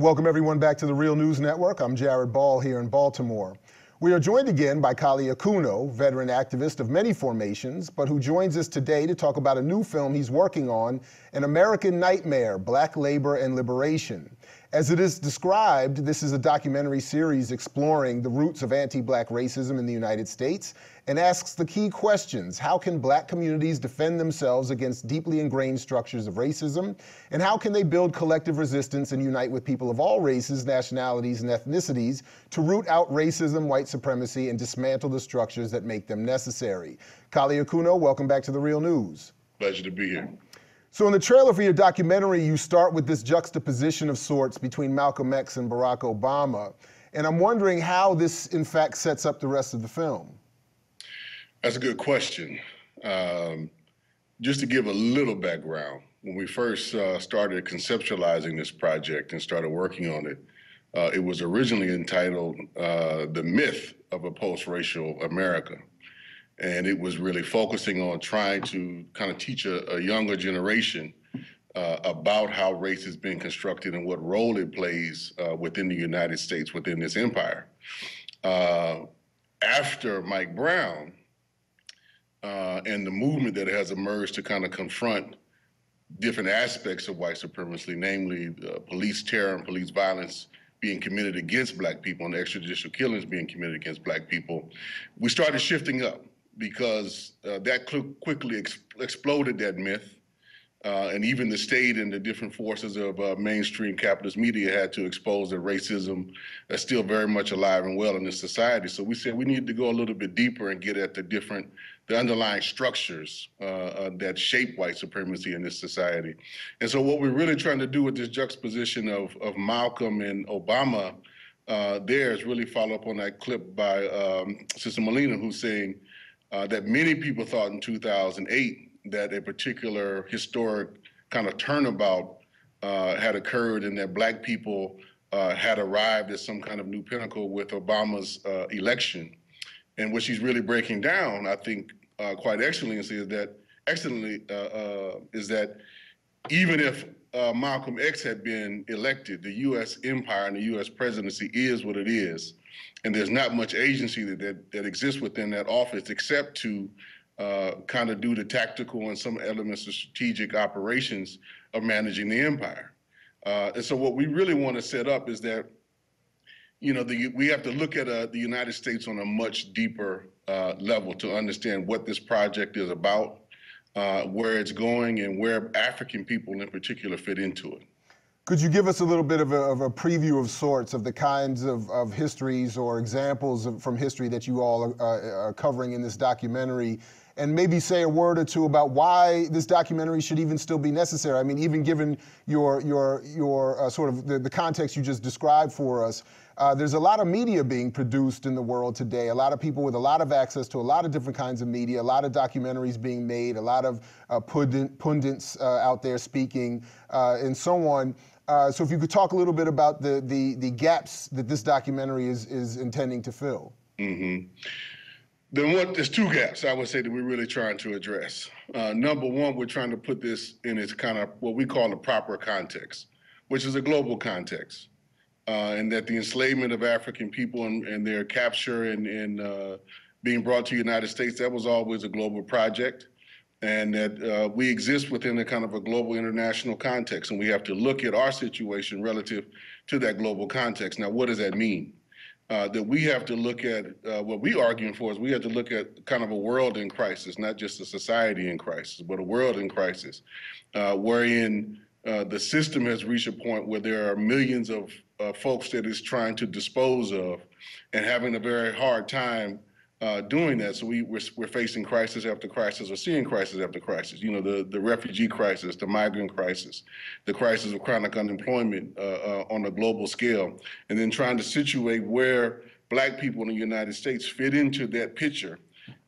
Welcome everyone back to the Real News Network. I'm Jared Ball here in Baltimore. We are joined again by Kali Akuno, veteran activist of many formations, but who joins us today to talk about a new film he's working on, An American Nightmare, Black Labor and Liberation. As it is described, this is a documentary series exploring the roots of anti-Black racism in the United States and asks the key questions. How can Black communities defend themselves against deeply ingrained structures of racism? And how can they build collective resistance and unite with people of all races, nationalities, and ethnicities to root out racism, white supremacy, and dismantle the structures that make them necessary? Kali Akuno, welcome back to The Real News. Pleasure to be here. So in the trailer for your documentary, you start with this juxtaposition of sorts between Malcolm X and Barack Obama. And I'm wondering how this, in fact, sets up the rest of the film. That's a good question. Just to give a little background, when we first started conceptualizing this project and started working on it, it was originally entitled The Myth of a Post-Racial America. And it was really focusing on trying to kind of teach a younger generation about how race has been constructed and what role it plays within the United States, within this empire. After Mike Brown and the movement that has emerged to kind of confront different aspects of white supremacy, namely police terror and police violence being committed against Black people and extrajudicial killings being committed against Black people, we started shifting up, because that quickly exploded that myth. And even the state and the different forces of mainstream capitalist media had to expose that racism is still very much alive and well in this society. So we said we needed to go a little bit deeper and get at the underlying structures that shape white supremacy in this society. And so what we're really trying to do with this juxtaposition of Malcolm and Obama there is really follow up on that clip by Sister Molina, who's saying that many people thought in 2008 that a particular historic kind of turnabout had occurred and that Black people had arrived at some kind of new pinnacle with Obama's election. And what she's really breaking down, I think, quite excellently is that even if Malcolm X had been elected, the U.S. empire and the U.S. presidency is what it is. And there's not much agency that exists within that office except to kind of do the tactical and some elements of strategic operations of managing the empire. And so what we really want to set up is that, you know, we have to look at the United States on a much deeper level to understand what this project is about, where it's going, and where African people in particular fit into it. Could you give us a little bit of a preview of sorts of the kinds of histories or examples from history that you all are covering in this documentary, and maybe say a word or two about why this documentary should even still be necessary? I mean, even given your sort of the context you just described for us, there's a lot of media being produced in the world today, a lot of people with a lot of access to a lot of different kinds of media, a lot of documentaries being made, a lot of pundits out there speaking, and so on. So if you could talk a little bit about the gaps that this documentary is intending to fill. Mm-hmm. There's two gaps I would say that we're really trying to address. Number one, we're trying to put this in its kind of what we call the proper context, which is a global context. And that the enslavement of African people and their capture and being brought to the United States, that was always a global project. And that we exist within a kind of a global international context, and we have to look at our situation relative to that global context. Now, what does that mean? That we have to look at, what we're arguing for is we have to look at kind of a world in crisis, not just a society in crisis, but a world in crisis, wherein the system has reached a point where there are millions of folks that it's trying to dispose of and having a very hard time doing that. So we're facing crisis after crisis, or seeing crisis after crisis. You know, the refugee crisis, the migrant crisis, the crisis of chronic unemployment on a global scale, and then trying to situate where Black people in the United States fit into that picture.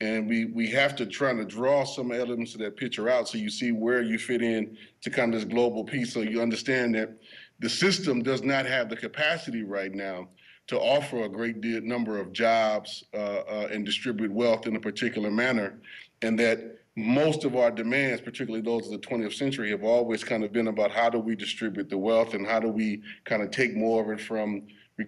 And we have to try to draw some elements of that picture out so you see where you fit in to kind of this global piece, so you understand that the system does not have the capacity right now to offer a great number of jobs and distribute wealth in a particular manner, and that most of our demands, particularly those of the 20th century, have always kind of been about how do we distribute the wealth and how do we kind of take more of it from,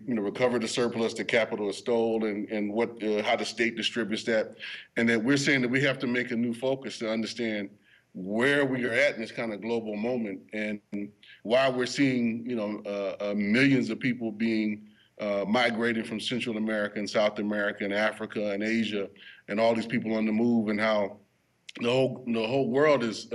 recover the surplus, the capital is stolen, and what how the state distributes that, and that we're saying that we have to make a new focus to understand where we are at in this kind of global moment and why we're seeing, millions of people being migrating from Central America and South America and Africa and Asia, and all these people on the move, and how the whole world is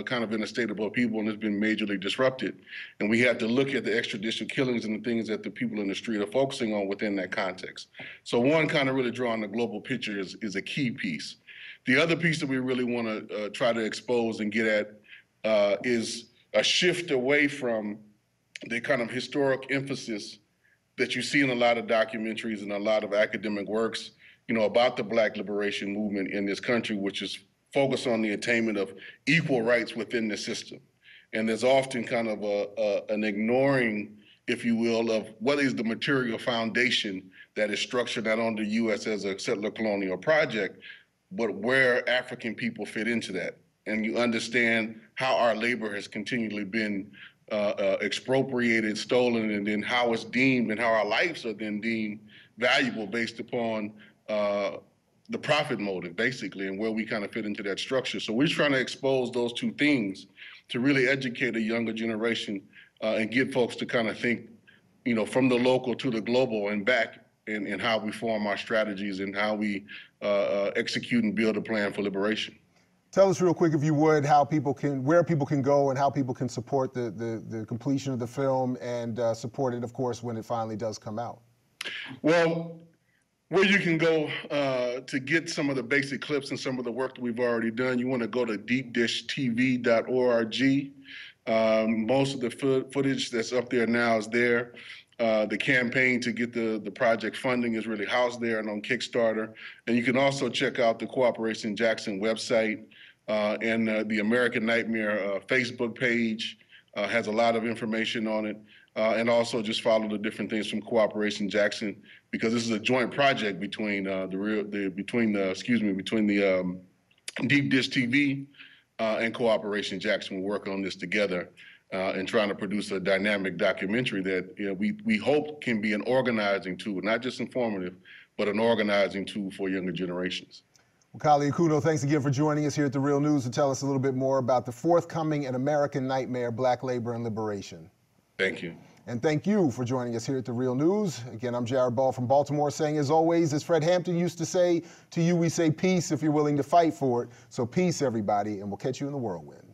kind of in a state of upheaval and has been majorly disrupted. And we have to look at the extrajudicial killings and the things that the people in the street are focusing on within that context. So one, kind of really drawing the global picture is a key piece. The other piece that we really want to try to expose and get at is a shift away from the kind of historic emphasis that you see in a lot of documentaries and a lot of academic works, about the Black liberation movement in this country, which is focused on the attainment of equal rights within the system. And there's often kind of an ignoring, if you will, of what is the material foundation that is structured not only the U.S. as a settler colonial project, but where African people fit into that. And you understand how our labor has continually been expropriated, stolen, and then how it's deemed and how our lives are then deemed valuable based upon the profit motive, basically, and where we kind of fit into that structure. So we're trying to expose those two things to really educate a younger generation and get folks to kind of think, from the local to the global and back in how we form our strategies and how we execute and build a plan for liberation. Tell us real quick, if you would, where people can go and how people can support the completion of the film and support it, of course, when it finally does come out. Well, where you can go to get some of the basic clips and some of the work that we've already done, you want to go to deepdishtv.org. Most of the footage that's up there now is there. The campaign to get the project funding is really housed there and on Kickstarter. And you can also check out the Cooperation Jackson website and the American Nightmare Facebook page has a lot of information on it. And also just follow the different things from Cooperation Jackson, because this is a joint project between Deep Dish TV and Cooperation Jackson. We're working on this together and trying to produce a dynamic documentary that we hope can be an organizing tool, not just informative, but an organizing tool for younger generations. Well, Kali Akuno, thanks again for joining us here at The Real News to tell us a little bit more about the forthcoming An American Nightmare, Black Labor and Liberation. Thank you. And thank you for joining us here at The Real News. Again, I'm Jared Ball from Baltimore, saying, as always, as Fred Hampton used to say, to you we say peace if you're willing to fight for it. So peace, everybody, and we'll catch you in the whirlwind.